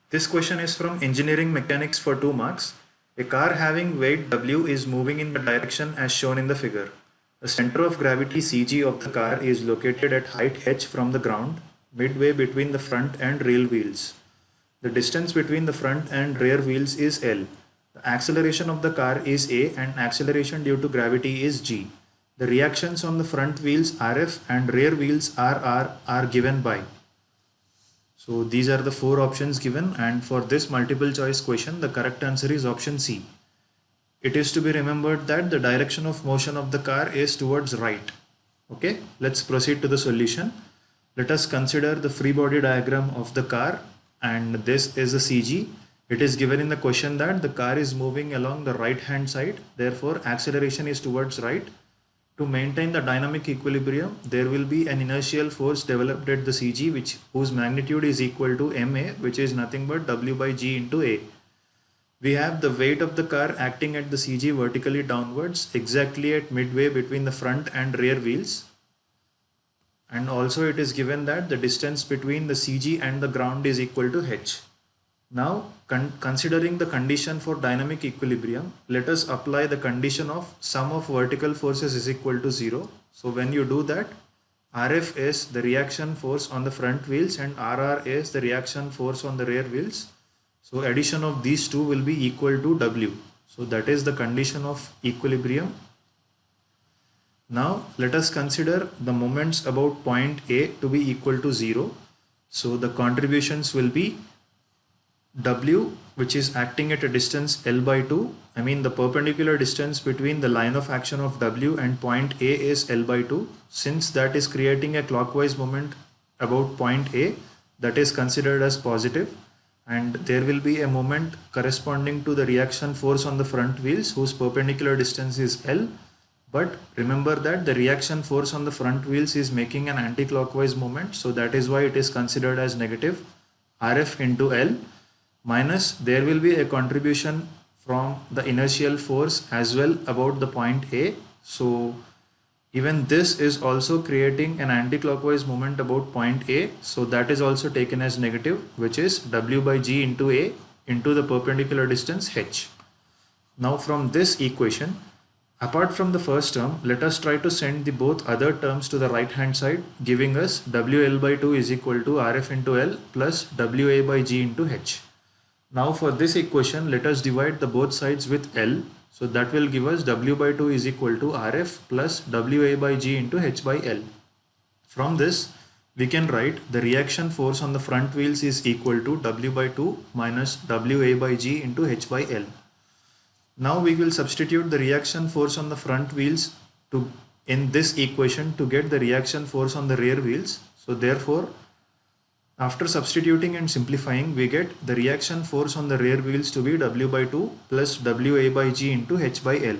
This question is from Engineering Mechanics for 2 marks. A car having weight W is moving in the direction as shown in the figure. The center of gravity CG of the car is located at height h from the ground, midway between the front and rear wheels. The distance between the front and rear wheels is L. The acceleration of the car is A and acceleration due to gravity is G. The reactions on the front wheels RF and rear wheels RR are given by. So these are the 4 options given, and for this multiple choice question the correct answer is option C. It is to be remembered that the direction of motion of the car is towards right. Okay, let's proceed to the solution. Let us consider the free body diagram of the car, and this is the CG. It is given in the question that the car is moving along the right hand side, therefore acceleration is towards right. To maintain the dynamic equilibrium, there will be an inertial force developed at the CG whose magnitude is equal to ma, which is nothing but W by G into A. We have the weight of the car acting at the CG vertically downwards exactly at midway between the front and rear wheels. And also it is given that the distance between the CG and the ground is equal to h. Now, considering the condition for dynamic equilibrium, let us apply the condition of sum of vertical forces is equal to 0. So when you do that, RF is the reaction force on the front wheels and RR is the reaction force on the rear wheels. So addition of these two will be equal to W. So that is the condition of equilibrium. Now let us consider the moments about point A to be equal to 0. So the contributions will be W, which is acting at a distance L by 2. I mean the perpendicular distance between the line of action of W and point A is L by 2. Since that is creating a clockwise moment about point A, that is considered as positive, and there will be a moment corresponding to the reaction force on the front wheels whose perpendicular distance is L. But remember that the reaction force on the front wheels is making an anti-clockwise moment, so that is why it is considered as negative. RF into L minus there will be a contribution from the inertial force as well about the point A. So even this is also creating an anti-clockwise moment about point A. So that is also taken as negative, which is W by G into A into the perpendicular distance h. Now from this equation, apart from the first term, let us try to send the both other terms to the right hand side, giving us WL by 2 is equal to RF into L plus WA by G into H. Now for this equation, let us divide the both sides with L. So that will give us W by 2 is equal to RF plus WA by G into H by L. From this, we can write the reaction force on the front wheels is equal to W by 2 minus WA by G into H by L. Now we will substitute the reaction force on the front wheels in this equation to get the reaction force on the rear wheels. So therefore, after substituting and simplifying, we get the reaction force on the rear wheels to be W by 2 plus WA by G into H by L.